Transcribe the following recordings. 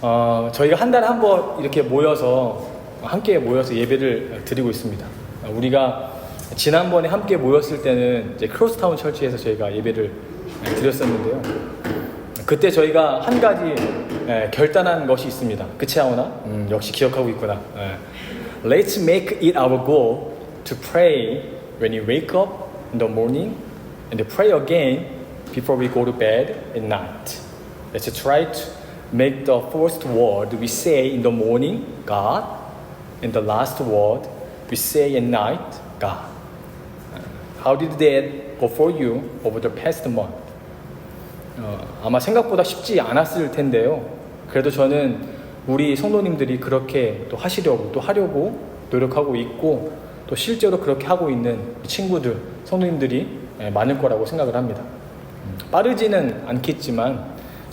저희가 한 달에 한 번 이렇게 함께 모여서 예배를 드리고 있습니다. 우리가 지난번에 함께 모였을 때는 이제 크로스타운 철치에서 저희가 예배를 드렸었는데요. 그때 저희가 한 가지 결단한 것이 있습니다. 그치 아오나? 역시 기억하고 있구나. Let's make it our goal to pray when you wake up in the morning and pray again before we go to bed at night. Let's try to make the first word we say in the morning, God, and the last word we say at night, God. How did that go for you over the past month? 아마 생각보다 쉽지 않았을 텐데요. 그래도 저는 우리 성도님들이 그렇게 또 하려고 노력하고 있고 또 실제로 그렇게 하고 있는 친구들, 성도님들이 많을 거라고 생각을 합니다. 빠르지는 않겠지만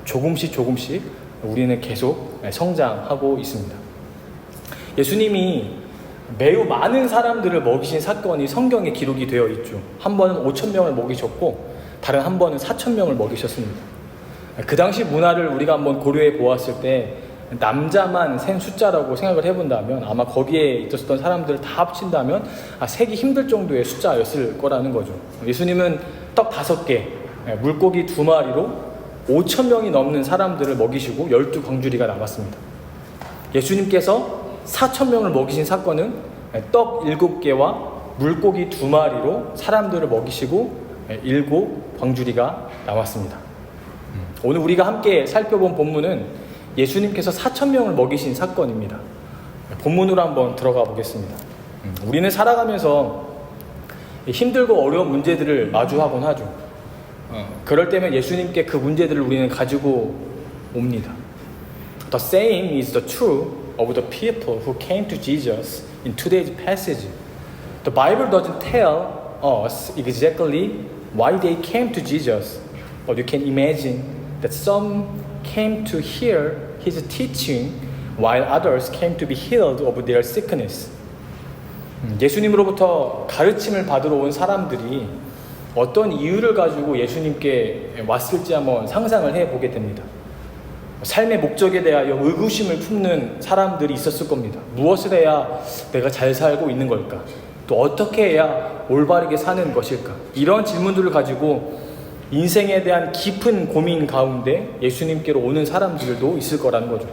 조금씩 우리는 계속 성장하고 있습니다. 예수님이 매우 많은 사람들을 먹이신 사건이 성경에 기록이 되어 있죠. 한 번은 5,000명을 먹이셨고 다른 한 번은 4,000명을 먹이셨습니다. 그 당시 문화를 우리가 한번 고려해 보았을 때 남자만 센 숫자라고 생각을 해본다면 아마 거기에 있었던 사람들을 다 합친다면 세기 힘들 정도의 숫자였을 거라는 거죠. 예수님은 떡 5개, 물고기 2마리로 5,000명이 넘는 사람들을 먹이시고 12광주리가 남았습니다. 예수님께서 4,000명을 먹이신 사건은 떡 7개와 물고기 2마리로 사람들을 먹이시고 7광주리가 남았습니다. 오늘 우리가 함께 살펴본 본문은 예수님께서 4,000명을 먹이신 사건입니다. 본문으로 한번 들어가 보겠습니다. 우리는 살아가면서 힘들고 어려운 문제들을 마주하곤 하죠. 그럴 때면 예수님께 그 문제들을 우리는 가지고 옵니다. The same is the true of the people who came to Jesus in today's passage. The Bible doesn't tell us exactly why they came to Jesus, but you can imagine that some came to hear his teaching while others came to be healed of their sickness. 예수님으로부터 가르침을 받으러 온 사람들이 어떤 이유를 가지고 예수님께 왔을지 한번 상상을 해보게 됩니다. 삶의 목적에 대하여 의구심을 품는 사람들이 있었을 겁니다. 무엇을 해야 내가 잘 살고 있는 걸까? 또 어떻게 해야 올바르게 사는 것일까? 이런 질문들을 가지고 인생에 대한 깊은 고민 가운데 예수님께로 오는 사람들도 있을 거라는 거죠.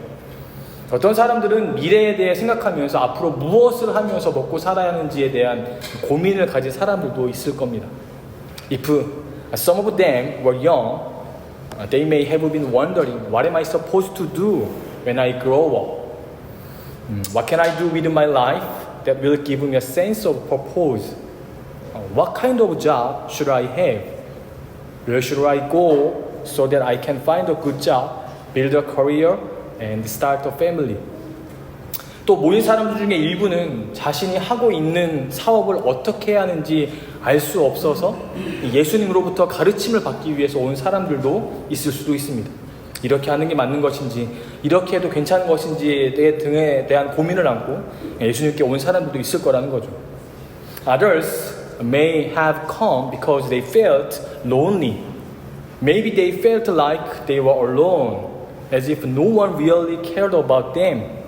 어떤 사람들은 미래에 대해 생각하면서 앞으로 무엇을 하면서 먹고 살아야 하는지에 대한 고민을 가진 사람들도 있을 겁니다. If some of them were young, they may have been wondering, what am I supposed to do when I grow up? What can I do with my life that will give me a sense of purpose? What kind of job should I have? Where should I go so that I can find a good job, build a career, and start a family? 또 모인 사람들 중에 일부는 자신이 하고 있는 사업을 어떻게 해야 하는지 알 수 없어서 예수님으로부터 가르침을 받기 위해서 온 사람들도 있을 수도 있습니다. 이렇게 하는 게 맞는 것인지, 이렇게 해도 괜찮은 것인지에 등에 대한 고민을 안고 예수님께 온 사람들도 있을 거라는 거죠. Others may have come because they felt lonely. Maybe they felt like they were alone, as if no one really cared about them.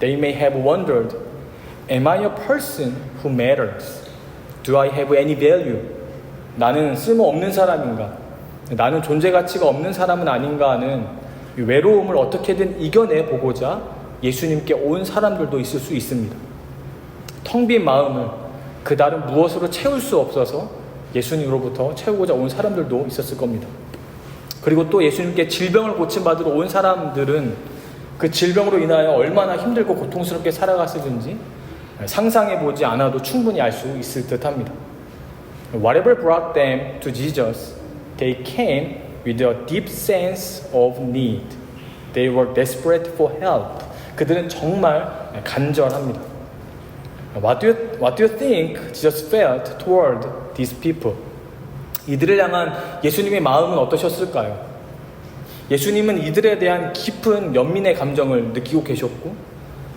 They may have wondered, am I a person who matters? Do I have any value? 나는 쓸모없는 사람인가? 나는 존재 가치가 없는 사람은 아닌가 하는 외로움을 어떻게든 이겨내보고자 예수님께 온 사람들도 있을 수 있습니다. 텅 빈 마음을 그다른 무엇으로 채울 수 없어서 예수님으로부터 채우고자 온 사람들도 있었을 겁니다. 그리고 또 예수님께 질병을 고침받으러 온 사람들은 그 질병으로 인하여 얼마나 힘들고 고통스럽게 살아갔을지 상상해보지 않아도 충분히 알 수 있을 듯합니다. Whatever brought them to Jesus, they came with a deep sense of need. They were desperate for help. 그들은 정말 간절합니다. What do you think Jesus felt toward these people? 이들을 향한 예수님의 마음은 어떠셨을까요? 예수님은 이들에 대한 깊은 연민의 감정을 느끼고 계셨고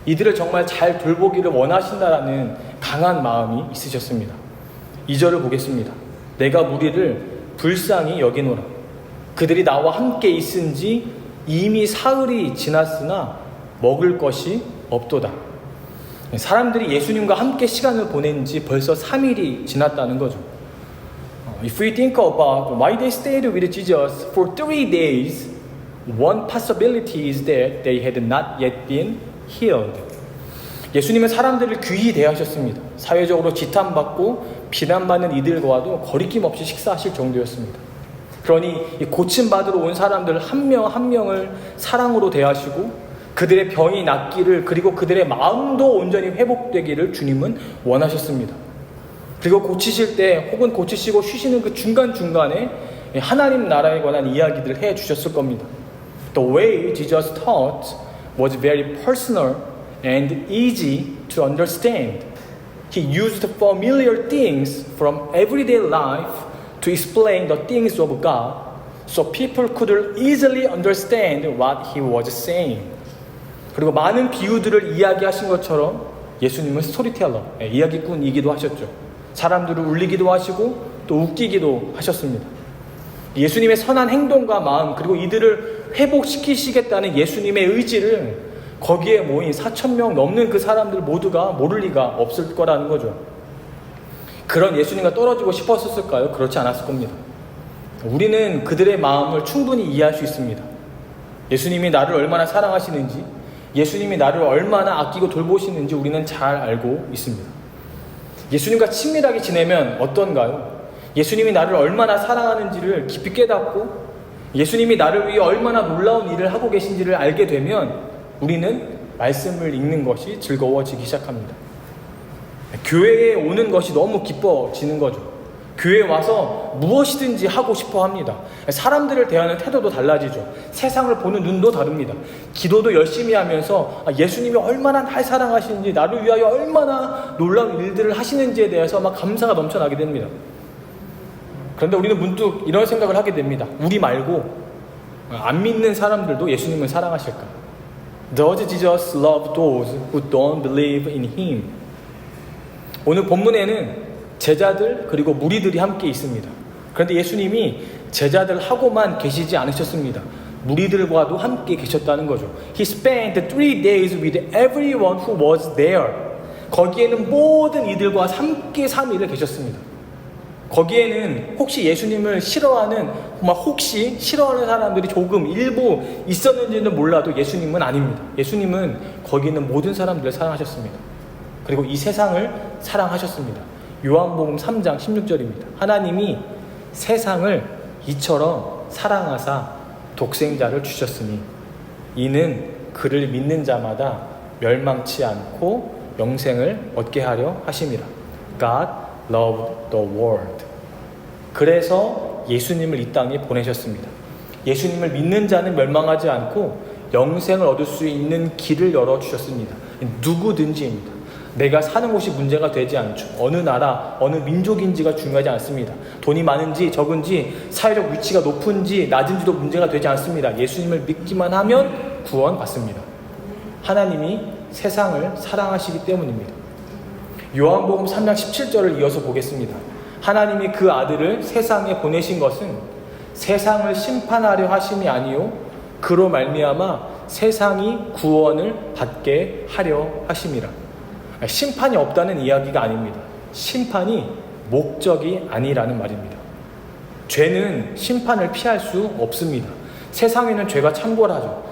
이들을 정말 잘 돌보기를 원하신다라는 강한 마음이 있으셨습니다. 2절을 보겠습니다. 내가 무리를 불쌍히 여기노라. 그들이 나와 함께 있은지 이미 사흘이 지났으나 먹을 것이 없도다. 사람들이 예수님과 함께 시간을 보낸 지 벌써 3일이 지났다는 거죠. If we think about why they stayed with Jesus for 3 days, one possibility is that they had not yet been healed. 예수님은 사람들을 귀히 대하셨습니다. 사회적으로 지탄받고 비난받는 이들과도 거리낌 없이 식사하실 정도였습니다. 그러니 고침받으러 온 사람들 한 명 한 명을 사랑으로 대하시고 그들의 병이 낫기를, 그리고 그들의 마음도 온전히 회복되기를 주님은 원하셨습니다. 그리고 고치실 때 혹은 고치시고 쉬시는 그 중간중간에 하나님 나라에 관한 이야기들을 해주셨을 겁니다. The way Jesus taught was very personal and easy to understand. He used familiar things from everyday life to explain the things of God, so people could easily understand what he was saying. 그리고 많은 비유들을 이야기하신 것처럼 예수님은 스토리텔러, 이야기꾼이기도 하셨죠. 사람들을 울리기도 하시고 또 웃기기도 하셨습니다. 예수님의 선한 행동과 마음, 그리고 이들을 회복시키시겠다는 예수님의 의지를 거기에 모인 4,000명 넘는 그 사람들 모두가 모를 리가 없을 거라는 거죠. 그런 예수님과 떨어지고 싶었을까요? 그렇지 않았을 겁니다. 우리는 그들의 마음을 충분히 이해할 수 있습니다. 예수님이 나를 얼마나 사랑하시는지, 예수님이 나를 얼마나 아끼고 돌보시는지 우리는 잘 알고 있습니다. 예수님과 친밀하게 지내면 어떤가요? 예수님이 나를 얼마나 사랑하는지를 깊이 깨닫고 예수님이 나를 위해 얼마나 놀라운 일을 하고 계신지를 알게 되면 우리는 말씀을 읽는 것이 즐거워지기 시작합니다. 교회에 오는 것이 너무 기뻐지는 거죠. 교회에 와서 무엇이든지 하고 싶어 합니다. 사람들을 대하는 태도도 달라지죠. 세상을 보는 눈도 다릅니다. 기도도 열심히 하면서 예수님이 얼마나 날 사랑하시는지, 나를 위하여 얼마나 놀라운 일들을 하시는지에 대해서 막 감사가 넘쳐나게 됩니다. 그런데 우리는 문득 이런 생각을 하게 됩니다. 우리 말고 안 믿는 사람들도 예수님을 사랑하실까? Does Jesus love those who don't believe in Him? 오늘 본문에는 제자들 그리고 무리들이 함께 있습니다. 그런데 예수님이 제자들하고만 계시지 않으셨습니다. 무리들과도 함께 계셨다는 거죠. He spent 3 days with everyone who was there. 거기에는 모든 이들과 함께 3일을 계셨습니다. 거기에는 혹시 예수님을 싫어하는, 혹시 싫어하는 사람들이 조금 일부 있었는지는 몰라도 예수님은 아닙니다. 예수님은 거기 있는 모든 사람들을 사랑하셨습니다. 그리고 이 세상을 사랑하셨습니다. 요한복음 3장 16절입니다. 하나님이 세상을 이처럼 사랑하사 독생자를 주셨으니 이는 그를 믿는 자마다 멸망치 않고 영생을 얻게 하려 하심이라. God loved the world. 그래서 예수님을 이 땅에 보내셨습니다. 예수님을 믿는 자는 멸망하지 않고 영생을 얻을 수 있는 길을 열어주셨습니다. 누구든지입니다. 내가 사는 곳이 문제가 되지 않죠. 어느 나라, 어느 민족인지가 중요하지 않습니다. 돈이 많은지 적은지, 사회적 위치가 높은지 낮은지도 문제가 되지 않습니다. 예수님을 믿기만 하면 구원받습니다. 하나님이 세상을 사랑하시기 때문입니다. 요한복음 3장 17절을 이어서 보겠습니다. 하나님이 그 아들을 세상에 보내신 것은 세상을 심판하려 하심이 아니요 그로 말미암아 세상이 구원을 받게 하려 하심이라. 심판이 없다는 이야기가 아닙니다. 심판이 목적이 아니라는 말입니다. 죄는 심판을 피할 수 없습니다. 세상에는 죄가 창궐하죠.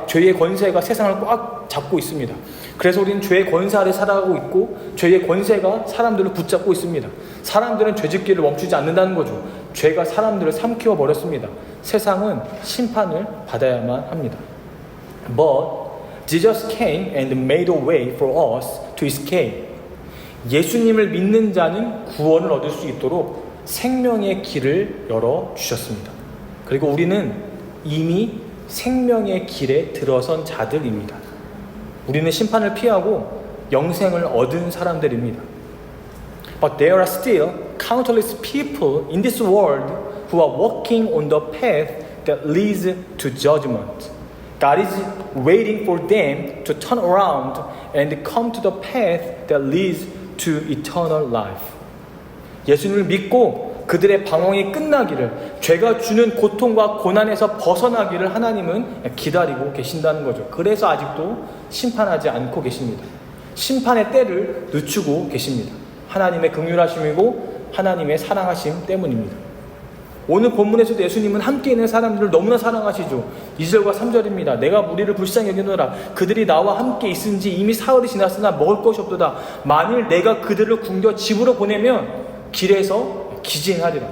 죄의 권세가 세상을 꽉 잡고 있습니다. 그래서 우리는 죄의 권세 아래 살아가고 있고 죄의 권세가 사람들을 붙잡고 있습니다. 사람들은 죄짓기를 멈추지 않는다는 거죠. 죄가 사람들을 삼키워 버렸습니다. 세상은 심판을 받아야만 합니다. But Jesus came and made a way for us to escape. 예수님을 믿는 자는 구원을 얻을 수 있도록 생명의 길을 열어주셨습니다. 그리고 우리는 이미 생명의 길에 들어선 자들입니다. 우리는 심판을 피하고 영생을 얻은 사람들입니다. But there are still countless people in this world who are walking on the path that leads to judgment. God is waiting for them to turn around and come to the path that leads to eternal life. 예수님을 믿고 그들의 방황이 끝나기를, 죄가 주는 고통과 고난에서 벗어나기를 하나님은 기다리고 계신다는 거죠. 그래서 아직도 심판하지 않고 계십니다. 심판의 때를 늦추고 계십니다. 하나님의 긍휼하심이고 하나님의 사랑하심 때문입니다. 오늘 본문에서도 예수님은 함께 있는 사람들을 너무나 사랑하시죠. 2절과 3절입니다. 내가 무리를 불쌍히 여기노라. 그들이 나와 함께 있은지 이미 사흘이 지났으나 먹을 것이 없도다. 만일 내가 그들을 굶겨 집으로 보내면 길에서 기진하리라.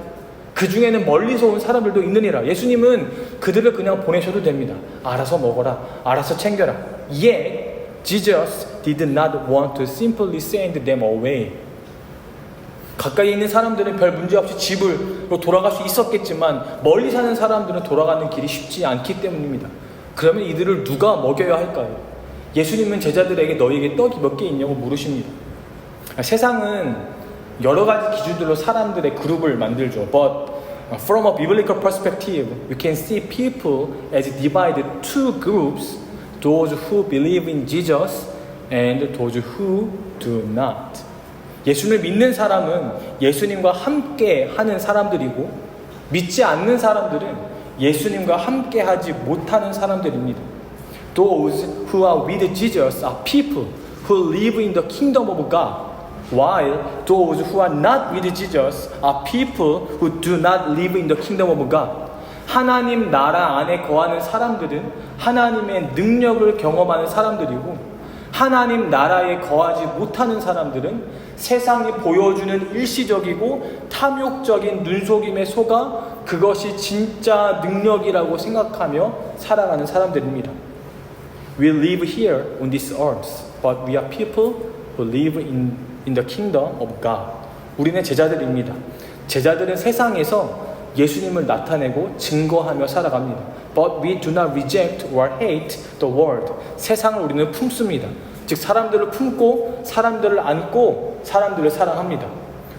그 중에는 멀리서 온 사람들도 있느니라. 예수님은 그들을 그냥 보내셔도 됩니다. 알아서 먹어라. 알아서 챙겨라. Yet Jesus did not want to simply send them away. 가까이 있는 사람들은 별 문제 없이 집으로 돌아갈 수 있었겠지만 멀리 사는 사람들은 돌아가는 길이 쉽지 않기 때문입니다. 그러면 이들을 누가 먹여야 할까요? 예수님은 제자들에게 너희에게 떡이 몇 개 있냐고 물으십니다. 세상은 여러 가지 기준들로 사람들의 그룹을 만들죠. But from a biblical perspective, we can see people as divided two groups, those who believe in Jesus and those who do not. 예수를 믿는 사람은 예수님과 함께 하는 사람들이고, 믿지 않는 사람들은 예수님과 함께 하지 못하는 사람들입니다. Those who are with Jesus are people who live in the kingdom of God, while those who are not with Jesus are people who do not live in the kingdom of God. 하나님 나라 안에 거하는 사람들은 하나님의 능력을 경험하는 사람들이고, 하나님 나라에 거하지 못하는 사람들은 세상이 보여주는 일시적이고 탐욕적인 눈속임에 속아 그것이 진짜 능력이라고 생각하며 살아가는 사람들입니다. We live here on this earth, but we are people who live in the kingdom of God. 우리는 제자들입니다. 제자들은 세상에서 예수님을 나타내고 증거하며 살아갑니다. But we do not reject or hate the world. 세상을 우리는 품습니다. 즉 사람들을 품고 사람들을 안고 사람들을 사랑합니다.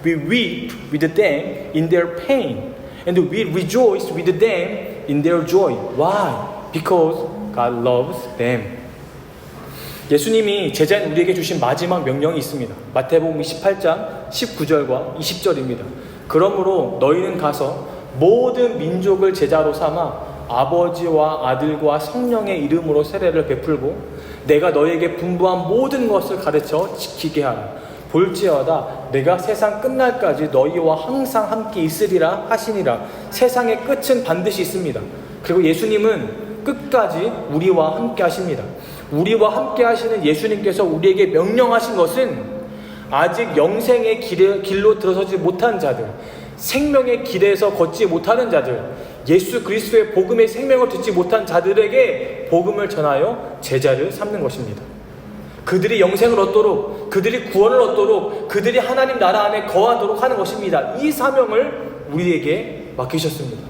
We weep with them in their pain and we rejoice with them in their joy. Why? Because God loves them. 예수님이 제자인 우리에게 주신 마지막 명령이 있습니다. 마태복음 28장 19절과 20절입니다. 그러므로 너희는 가서 모든 민족을 제자로 삼아 아버지와 아들과 성령의 이름으로 세례를 베풀고 내가 너희에게 분부한 모든 것을 가르쳐 지키게 하라. 볼지어다 내가 세상 끝날까지 너희와 항상 함께 있으리라 하시니라. 세상의 끝은 반드시 있습니다. 그리고 예수님은 끝까지 우리와 함께 하십니다. 우리와 함께 하시는 예수님께서 우리에게 명령하신 것은 아직 영생의 길로 들어서지 못한 자들, 생명의 길에서 걷지 못하는 자들, 예수 그리스도의 복음의 생명을 듣지 못한 자들에게 복음을 전하여 제자를 삼는 것입니다. 그들이 영생을 얻도록, 그들이 구원을 얻도록, 그들이 하나님 나라 안에 거하도록 하는 것입니다. 이 사명을 우리에게 맡기셨습니다.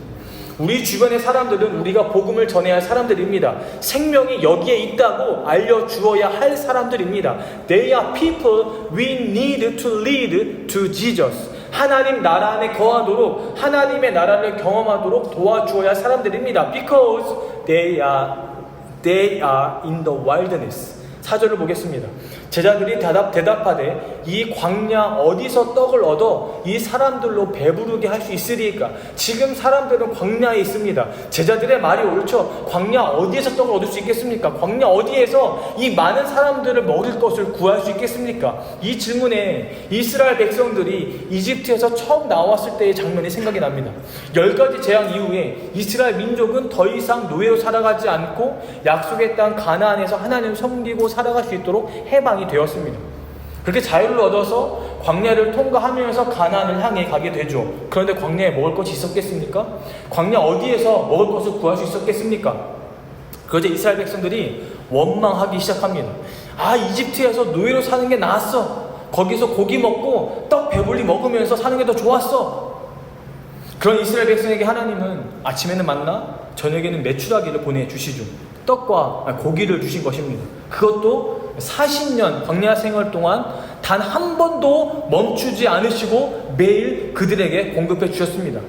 우리 주변의 사람들은 우리가 복음을 전해야 할 사람들입니다. 생명이 여기에 있다고 알려주어야 할 사람들입니다. They are people we need to lead to Jesus. 하나님 나라 안에 거하도록, 하나님의 나라를 경험하도록 도와주어야 할 사람들입니다. Because they are in the wilderness. 4절을 보겠습니다. 제자들이 대답하되 이 광야 어디서 떡을 얻어 이 사람들로 배부르게 할 수 있으리까? 지금 사람들은 광야에 있습니다. 제자들의 말이 옳죠. 광야 어디에서 떡을 얻을 수 있겠습니까? 광야 어디에서 이 많은 사람들을 먹일 것을 구할 수 있겠습니까? 이 질문에 이스라엘 백성들이 이집트에서 처음 나왔을 때의 장면이 생각이 납니다. 10가지 재앙 이후에 이스라엘 민족은 더 이상 노예로 살아가지 않고 약속의 땅 가나안에서 하나님을 섬기고 살아갈 수 있도록 해방이 되었습니다. 그렇게 자유를 얻어서 광야를 통과하면서 가나안을 향해 가게 되죠. 그런데 광야에 먹을 것이 있었겠습니까? 광야 어디에서 먹을 것을 구할 수 있었겠습니까? 그러자 이스라엘 백성들이 원망하기 시작합니다. 이집트에서 노예로 사는 게 나았어. 거기서 고기 먹고 떡 배불리 먹으면서 사는 게 더 좋았어. 그런 이스라엘 백성에게 하나님은 아침에는 만나, 저녁에는 메추라기를 보내주시죠. 떡과 고기를 주신 것입니다. 그것도 40년 광야 생활 동안 단 한 번도 멈추지 않으시고 매일 그들에게 공급해 주셨습니다.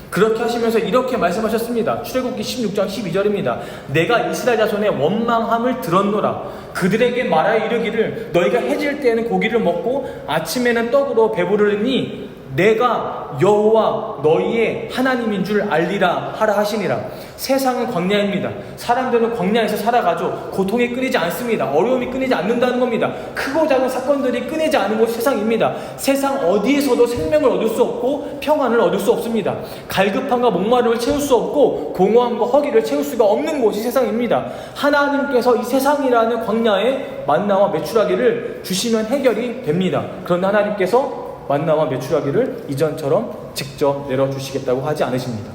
그렇게 하시면서 이렇게 말씀하셨습니다. 출애굽기 16장 12절입니다. 내가 이스라엘 자손의 원망함을 들었노라. 그들에게 말하여 이르기를 너희가 해질 때에는 고기를 먹고 아침에는 떡으로 배부르니 내가 여호와 너희의 하나님인 줄 알리라 하라 하시니라. 세상은 광야입니다. 사람들은 광야에서 살아가죠. 고통이 끊이지 않습니다. 어려움이 끊이지 않는다는 겁니다. 크고 작은 사건들이 끊이지 않은 곳이 세상입니다. 세상 어디에서도 생명을 얻을 수 없고 평안을 얻을 수 없습니다. 갈급함과 목마름을 채울 수 없고 공허함과 허기를 채울 수가 없는 곳이 세상입니다. 하나님께서 이 세상이라는 광야에 만나와 메추라기를 주시면 해결이 됩니다. 그런데 하나님께서 만나와 메추라기를 이전처럼 직접 내려주시겠다고 하지 않으십니다.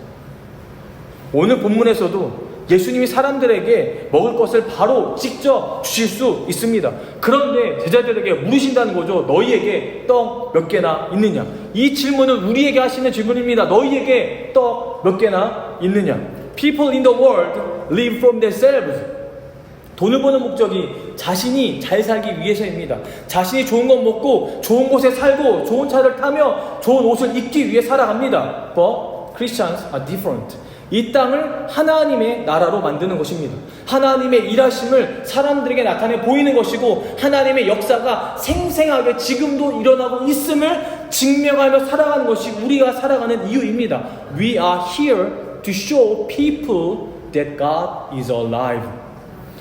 오늘 본문에서도 예수님이 사람들에게 먹을 것을 바로 직접 주실 수 있습니다. 그런데 제자들에게 물으신다는 거죠. 너희에게 떡 몇 개나 있느냐? 이 질문은 우리에게 하시는 질문입니다. 너희에게 떡 몇 개나 있느냐? People in the world live from themselves. 돈을 버는 목적이 자신이 잘 살기 위해서입니다. 자신이 좋은 것 먹고 좋은 곳에 살고 좋은 차를 타며 좋은 옷을 입기 위해 살아갑니다. But Christians are different. 이 땅을 하나님의 나라로 만드는 것입니다. 하나님의 일하심을 사람들에게 나타내 보이는 것이고 하나님의 역사가 생생하게 지금도 일어나고 있음을 증명하며 살아가는 것이 우리가 살아가는 이유입니다. We are here to show people that God is alive.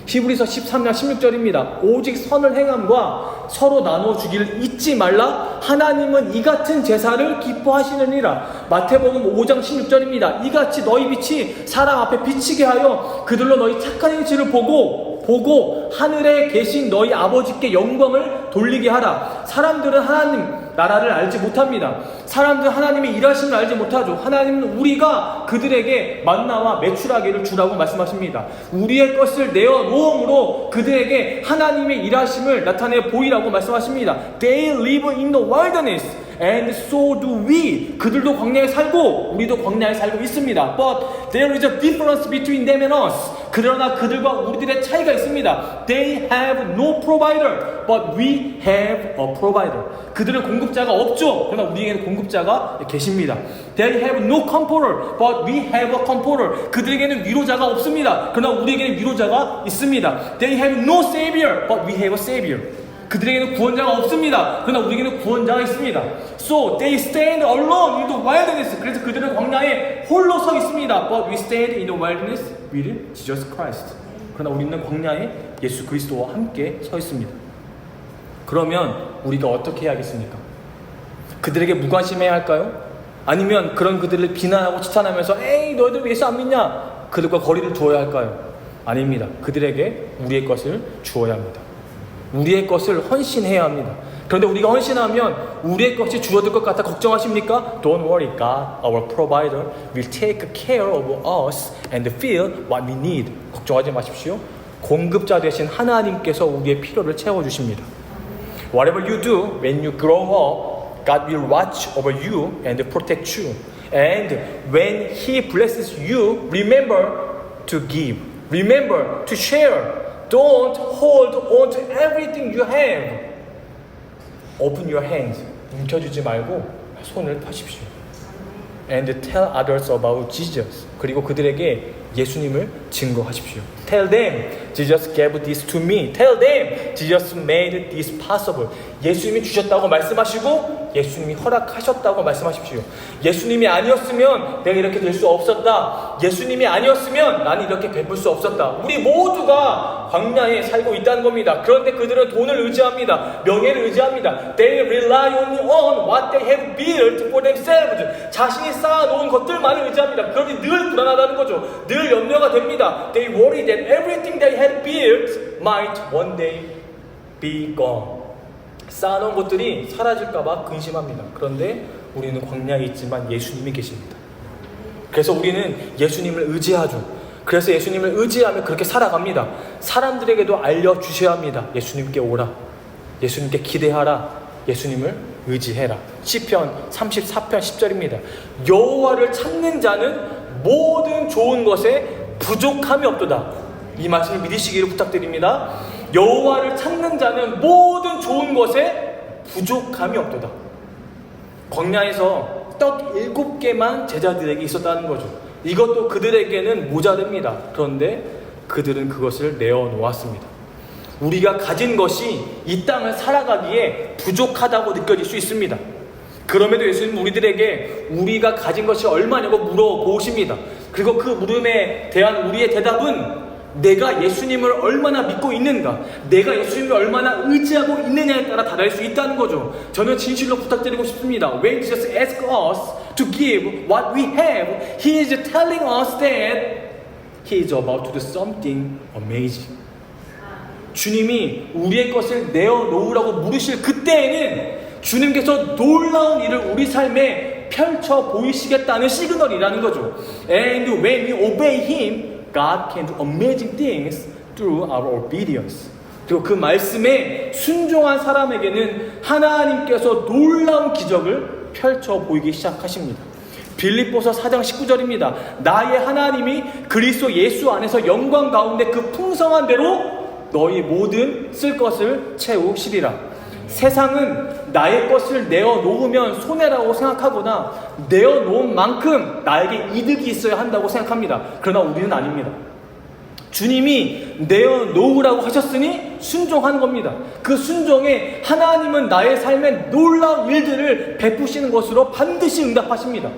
히브리서 13장 16절입니다. 오직 선을 행함과 서로 나눠주기를 잊지 말라. 하나님은 이 같은 제사를 기뻐하시느니라. 마태복음 5장 16절입니다. 이같이 너희 빛이 사람 앞에 비치게 하여 그들로 너희 착한 행실을 보고 하늘에 계신 너희 아버지께 영광을 돌리게 하라. 사람들은 하나님 나라를 알지 못합니다. 사람들은 하나님의 일하심을 알지 못하죠. 하나님은 우리가 그들에게 만나와 메추라기를 주라고 말씀하십니다. 우리의 것을 내어놓음으로 그들에게 하나님의 일하심을 나타내 보이라고 말씀하십니다. They live in the wilderness and so do we. 그들도 광야에 살고 우리도 광야에 살고 있습니다. But there is a difference between them and us. 그러나 그들과 우리들의 차이가 있습니다. They have no provider, but we have a provider. 그들은 공급자가 없죠. 그러나 우리에게는 공급자가 계십니다. They have no comforter, but we have a comforter. 그들에게는 위로자가 없습니다. 그러나 우리에게는 위로자가 있습니다. They have no savior, but we have a savior. 그들에게는 구원자가 없습니다. 그러나 우리에게는 구원자가 있습니다. So they stand alone in the wilderness. 그래서 그들은 광야에 홀로 서 있습니다. But we stand in the wilderness with Jesus Christ. 그러나 우리는 광야에 예수 그리스도와 함께 서 있습니다. 그러면 우리가 어떻게 해야겠습니까? 그들에게 무관심해야 할까요? 아니면 그런 그들을 비난하고 치탄하면서 에이 너희들 왜 예수 안 믿냐? 그들과 거리를 두어야 할까요? 아닙니다. 그들에게 우리의 것을 주어야 합니다. 우리의 것을 헌신해야 합니다. 그런데 우리가 헌신하면 우리의 것이 줄어들 것 같아 걱정하십니까? Don't worry, God, our provider, will take care of us and fill what we need. 걱정하지 마십시오. 공급자 되신 하나님께서 우리의 필요를 채워주십니다. Whatever you do, when you grow up, God will watch over you and protect you. And when He blesses you, remember to give. Remember to share. Don't hold on to everything you have. Open your hands. 움켜쥐지 말고 손을 펴십시오. And tell others about Jesus. 그리고 그들에게 예수님을 증거하십시오. Tell them, Jesus gave this to me. Tell them, Jesus made this possible. 예수님이 주셨다고 말씀하시고 예수님이 허락하셨다고 말씀하십시오. 예수님이 아니었으면 내가 이렇게 될 수 없었다. 예수님이 아니었으면 나는 이렇게 베풀 수 없었다. 우리 모두가 광야에 살고 있다는 겁니다. 그런데 그들은 돈을 의지합니다. 명예를 의지합니다. They rely only on what they have built for themselves. 자신이 쌓아놓은 것들만을 의지합니다. 그러니 늘 불안하다는 거죠. 늘 염려가 됩니다. They worry that everything they had built might one day be gone. 쌓아놓은 것들이 사라질까봐 근심합니다. 그런데 우리는 광야에 있지만 예수님이 계십니다. 그래서 우리는 예수님을 의지하죠. 그래서 예수님을 의지하며 그렇게 살아갑니다. 사람들에게도 알려주셔야 합니다. 예수님께 오라. 예수님께 기대하라. 예수님을 의지해라. 시편 34편 10절입니다. 여호와를 찾는 자는 모든 좋은 것에 부족함이 없도다. 이 말씀을 믿으시기를 부탁드립니다. 여호와를 찾는 자는 모든 좋은 것에 부족함이 없도다. 광야에서 떡 7개만 제자들에게 있었다는 거죠. 이것도 그들에게는 모자릅니다. 그런데 그들은 그것을 내어놓았습니다. 우리가 가진 것이 이 땅을 살아가기에 부족하다고 느껴질 수 있습니다. 그럼에도 예수님은 우리들에게 우리가 가진 것이 얼마냐고 물어보십니다. 그리고 그 물음에 대한 우리의 대답은 내가 예수님을 얼마나 믿고 있는가, 내가 예수님을 얼마나 의지하고 있느냐에 따라 다를 수 있다는 거죠. 저는 진실로 부탁드리고 싶습니다. When Jesus asks us to give what we have, He is telling us that He is about to do something amazing. 주님이 우리의 것을 내어놓으라고 물으실 그때에는 주님께서 놀라운 일을 우리 삶에 펼쳐 보이시겠다는 시그널이라는 거죠. And when we obey Him, God can do amazing things through our obedience. 그리고 그 말씀에 순종한 사람에게는 하나님께서 놀라운 기적을 펼쳐 보이기 시작하십니다. 빌립보서 4장 19절입니다. 나의 하나님이 그리스도 예수 안에서 영광 가운데 그 풍성한 대로 너희 모든 쓸 것을 채우시리라. 세상은 나의 것을 내어놓으면 손해라고 생각하거나 내어놓은 만큼 나에게 이득이 있어야 한다고 생각합니다. 그러나 우리는 아닙니다. 주님이 내어놓으라고 하셨으니 순종하는 겁니다. 그 순종에 하나님은 나의 삶에 놀라운 일들을 베푸시는 것으로 반드시 응답하십니다.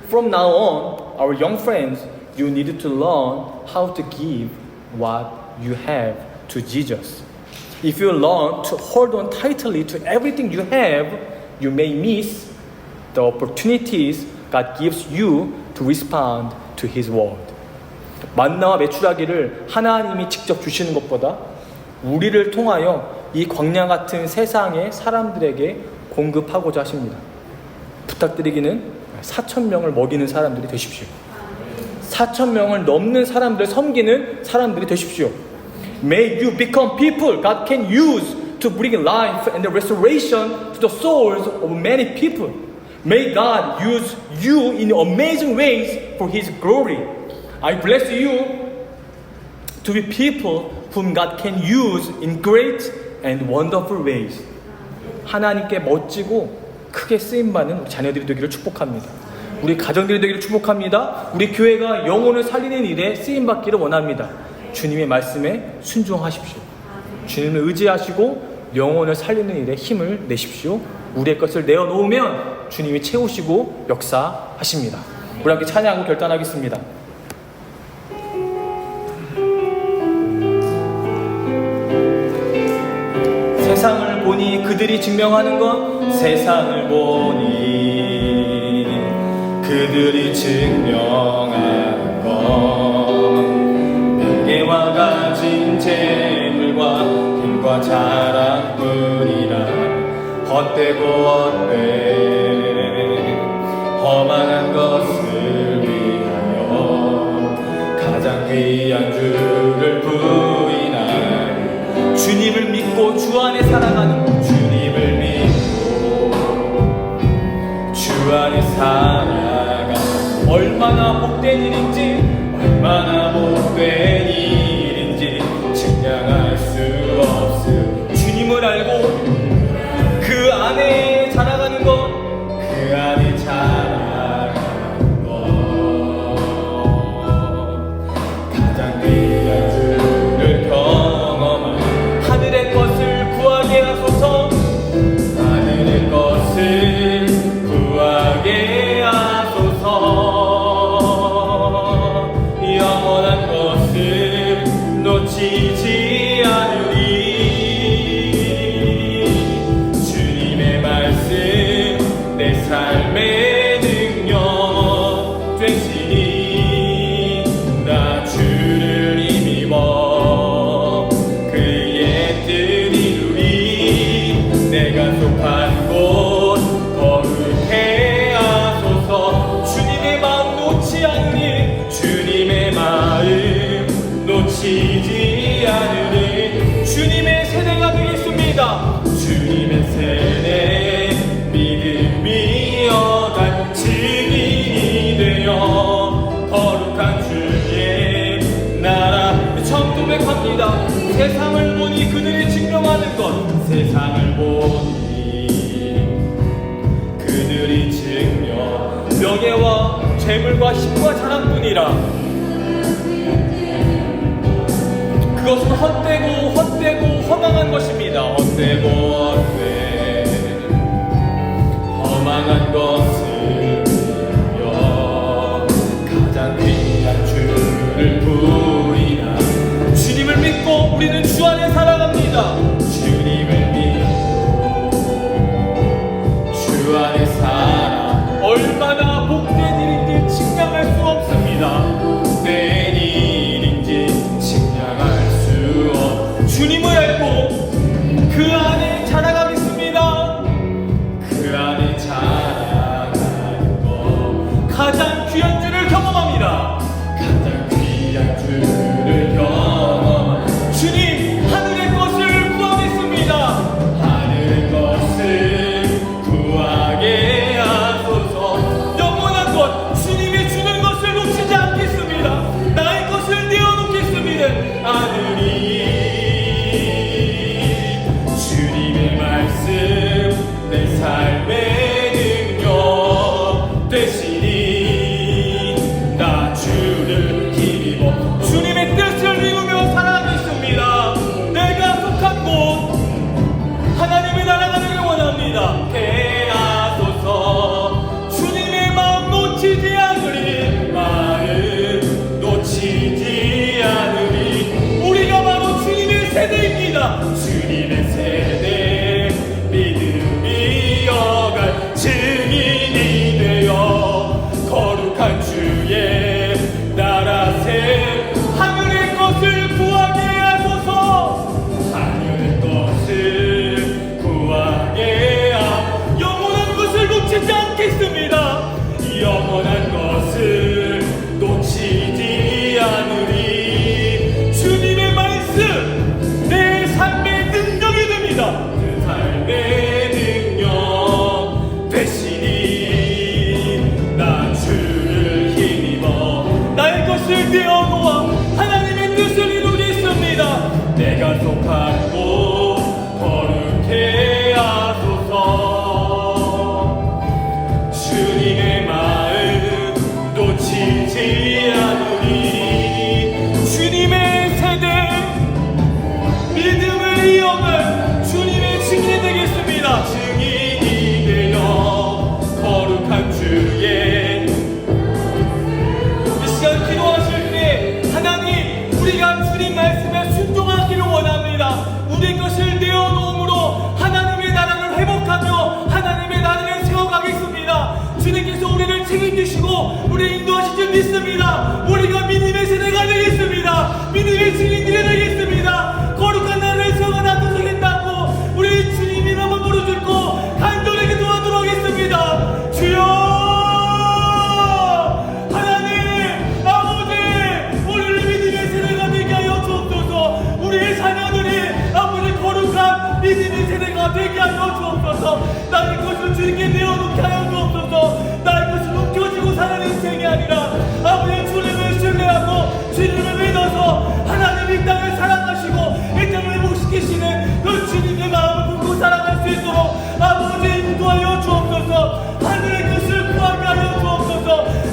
From now on, our young friends, you need to learn how to give what you have to Jesus. If you learn to hold on tightly to everything you have, you may miss the opportunities God gives you to respond to His word. 만나와 메추라기를 하나님이 직접 주시는 것보다 우리를 통하여 이 광야 같은 세상의 사람들에게 공급하고자 하십니다. 부탁드리기는 4,000명을 먹이는 사람들이 되십시오. 4,000명을 넘는 사람들을 섬기는 사람들이 되십시오. May you become people God can use to bring life and restoration to the souls of many people. May God use you in amazing ways for His glory. I bless you to be people whom God can use in great and wonderful ways. 하나님께 멋지고 크게 쓰임받는 우리 자녀들이 되기를 축복합니다. 우리 가정들이 되기를 축복합니다. 우리 교회가 영혼을 살리는 일에 쓰임받기를 원합니다. 주님의 말씀에 순종하십시오. 주님을 의지하시고 영혼을 살리는 일에 힘을 내십시오. 우리의 것을 내어놓으면 주님이 채우시고 역사하십니다. 우리 함께 찬양하고 결단하겠습니다. 세상을 보니 그들이 증명하는 건 세상을 보니 그들이 증명하는 건 명예와 가진 재물과 힘과 자랑뿐이라 헛되고 헛돼 허망한 것을 위하여 가장 귀한 주를 부인하니 주님을 믿고 주 안에 살아가는 주님을 믿고 주 안에 살아가 얼마나 복된 일인지 얼마나 복된 일인지 증량할 수 없음. 주님을 알고 그 안에 자라가는 것, 그 안에 자라가는 것 가장 귀한 주를 경험한 하늘의 것을 구하게 하소서. 하늘의 것을 구하게 하소서. 영원한 것을 놓치지 않으리. 주님의 말씀 내 삶의 능력 되시니 나 주를 힘입어 그의 뜻 이루리. 내가 속한 곳 거룩해 하소서. 주님의 마음 놓지 않으니 주님의 마음 놓치지 않으니 주님의 세대가 되겠습니다. 주님의 세대 믿음이여 간 증인이 되어 거룩한 주의 나라 처음 고백합니다. 세상을 보니 그들이 증명하는 것 세상을 보니 그들이 증명 명예와 재물과 힘과 자랑뿐이라 그것은 헛되고 허망한 것입니다. 헛되고 헛되 허망한 영원한 것을 위하여 가장 귀한 주를 부리라. 주님을 믿고 우리는 주 안에 살아갑니다. 주님을 믿고 주 안에 살아 얼마나 복된 일인지 측량할 수 없습니다. 내 일인지 측량할 수 없. 주님을 알고 그 안에 자라가겠습니다. 그 안에 자라가는 것 가장 귀한 주를 경험합니다. 가장 귀한 주를 경험. 주님, 하늘의 것을 구하겠습니다. 하늘의 것을 구하게 하소서. 영원한 것, 주님이 주는 것을 놓치지 않겠습니다. 나의 것을 내어놓겠습니다. 하늘이 주님의 말씀 내 삶의 능력 되시니 나 주를 힘입어 주님의 뜻을 이루며 살아가겠습니다. 내가 속한 곳 하나님의 나라가 되길 원합니다. 대하소서. 주님의 마음 놓치지 않으리. 마음 놓치지 않으리. 우리가 바로 주님의 세대입니다. 주님의 세대 믿음이 여갈 증인이 되어 거룩한 주의 나라 세 하늘의 것을 구하게 하소서. 하늘의 것을 구하게 하. 영원한 것을 놓치지 않겠습니다. 영원한 것을 놓치지 않으리. 주님의 말씀 내 삶의 능력이 됩니다. 그 삶의 능력 되시니 나 주를 힘입어 나의 것을 내어놓아 하나님의 뜻을 이루겠습니다. 내가 속한 곳 거룩해 하소서. 주님의 마음 놓치지 않으리. 주님의 세대 믿음을 이어갈 주님의 증인이 되겠습니다. 증인이 되어 거룩한 주의. 이 시간 기도하실 때 하나님, 우리가 주님 말씀에 순종하기를 원합니다. 우리의 것을 내어놓음으로 하나님의 나라를 회복하며 하나님의 나라를 세워가겠습니다. 주님께서 우리를 책임지시고 우리를 인도하실 줄 믿습니다. 우리가 믿음의 세대가 되겠습니다. 믿음의 증인들이 되겠습니다. 거룩한 나라를 세워가 나타서겠다고 우리 주님 이름을 부르짖고 간절히 기도하도록 하겠습니다. 주여 하나님 아버지, 우리를 믿음의 세대가 되게 하여 주옵소서. 우리의 자녀들이 아버지 거룩한 믿음의 세대가 되게 하여 주옵소서. 나의 것을 주님께 내어놓게 하여 주옵소서. 나의 것을 움켜쥐고 사는 인생이 아니라 아버지 주님을 신뢰하고 주님을 믿어서 하나님 이 땅을 사랑하시고 이 땅을 회복시키시는 그 주님의 마음을 품고 살아갈 수 있도록 아버지 인도하여 주옵소서. 하늘의 것을 구하게 하여 주옵소서.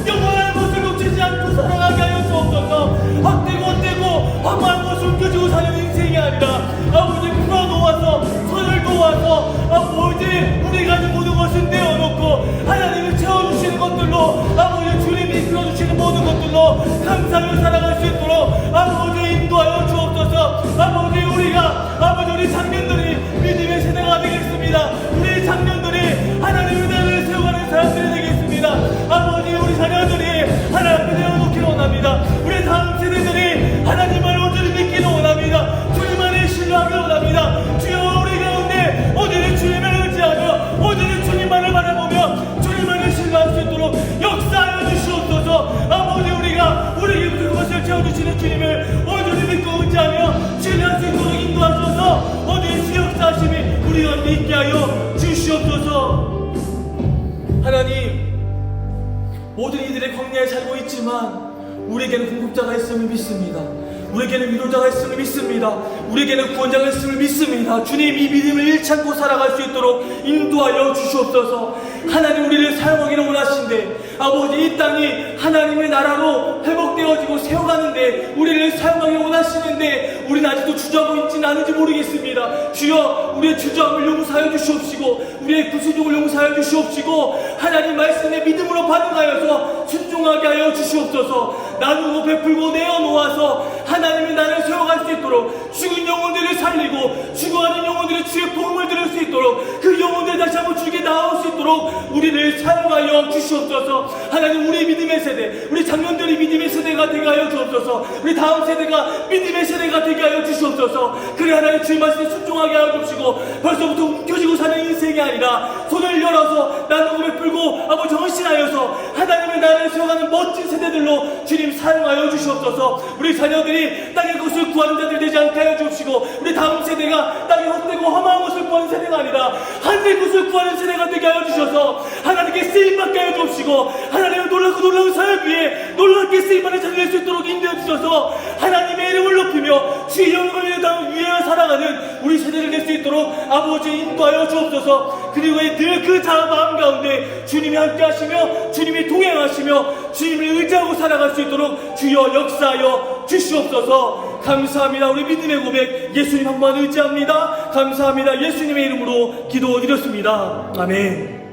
영원한 것을 놓치지 않고 살아가게 하여 주옵소서. 헛되고 험한 것을 움켜쥐고 사는 인생이 아니라 아버지 풀어놓아서 손을 놓아서 아버지 우리가 가진 모든 것을 내어놓고 하나님을 채워주시는 것들로 아버지 주님이 이끌어주시는 모든 것들로 감사하며 살아갈 수 있도록 아버지 인도하여 주옵소서. 아버지 우리가 아버지 우리 장년들이 믿음의 세대가 되겠습니다. 우리 장년들이 하나님의 나라를 세워가는 사람들이 되겠습니다. 아버지 우리 자녀들이 하나님께 내어놓기를 원합니다. 우리 다음 세대들이 하나님을 온전히 믿기를 원합니다. 주님만을 신뢰하기를 원합니다. 주여 우리 가운데 오늘은 주님을 의지하며 오늘은 주님만을 바라보며 주님만을 신뢰할 수 있도록 역사하여 주시옵소서. 아버지 우리가 우리에게 모든 것을 채워주시는 주님을 온전히 믿고 의지하며 신뢰할 수 있도록 인도하셔서 오늘 수 역사하심이 우리 가운데 있게 하여 주시옵소서. 하나님, 모든 이들의 광야에 살고 있지만 우리에게는 공급자가 있음을 믿습니다. 우리에게는 위로자가 있음을 믿습니다. 우리에게는 구원자가 있음을 믿습니다. 주님, 이 믿음을 잃지 않고 살아갈 수 있도록 인도하여 주시옵소서. 하나님, 우리를 사용하기를 원하신데 아버지, 이 땅이 하나님의 나라로 회복되어지고 세워가는데 우리를 사용하기 원하시는데 우리는 아직도 주저하고 있지는 않은지 모르겠습니다. 주여, 우리의 주저함을 용서하여 주시옵시고 우리의 구수종을 용서하여 주시옵시고 하나님 말씀에 믿음으로 반응하여서 순종하게 하여 주시옵소서. 나누고 베풀고 내어놓아서 하나님의 나라를 세워갈 수 있도록 죽은 영혼들을 살리고 죽어가는 영혼들의 주의 복음을 들을 수 있도록 그 영혼들 다시 한번 주에게 나올 수 있도록 우리를 사용하여 주시옵소서. 하나님, 우리 믿음의 세대, 우리 장년들이 믿음의 세대가 되게 하여 주옵소서. 우리 다음 세대가 믿음의 세대가 되게 하여 주시옵소서. 그래 하나님, 주의 말씀에 순종하게 하여 주시고 벌써부터 움켜쥐고 사는 인생이 아니라 손을 열어서 나누고 베풀고 아버지 헌신하여서 하나님의 나라를 세워가는 멋진 세대들로 주님 사용하여 주시옵소서. 우리 자녀들이 땅의 것을 구하는 자들 되지 않게 하여 주옵시고 우리 다음 세대가 땅에 헛되고 험한 것을 구하는 세대가 아니라 하늘의 것을 구하는 세대가 되게 하여 주셔서 하나님께 쓰임받게 하여 주옵시고 하나님의 놀랍고 놀라운 사역 위에 놀랍게 쓰임받는 자들 될 수 있도록 인도해 주셔서 하나님의 이름을 높이며 주의 영광을 위하여 살아가는 우리 세대를 될 수 있도록 아버지 인도하여 주옵소서. 그리고 늘 그 마음 가운데 주님이 함께 하시며 주님이 동행하시며 주님을 의지하고 살아갈 수 있도록 주여 역사하여 주시옵소서. 감사합니다. 우리 믿음의 고백 예수님 한 번 의지합니다. 감사합니다. 예수님의 이름으로 기도드렸습니다. 아멘.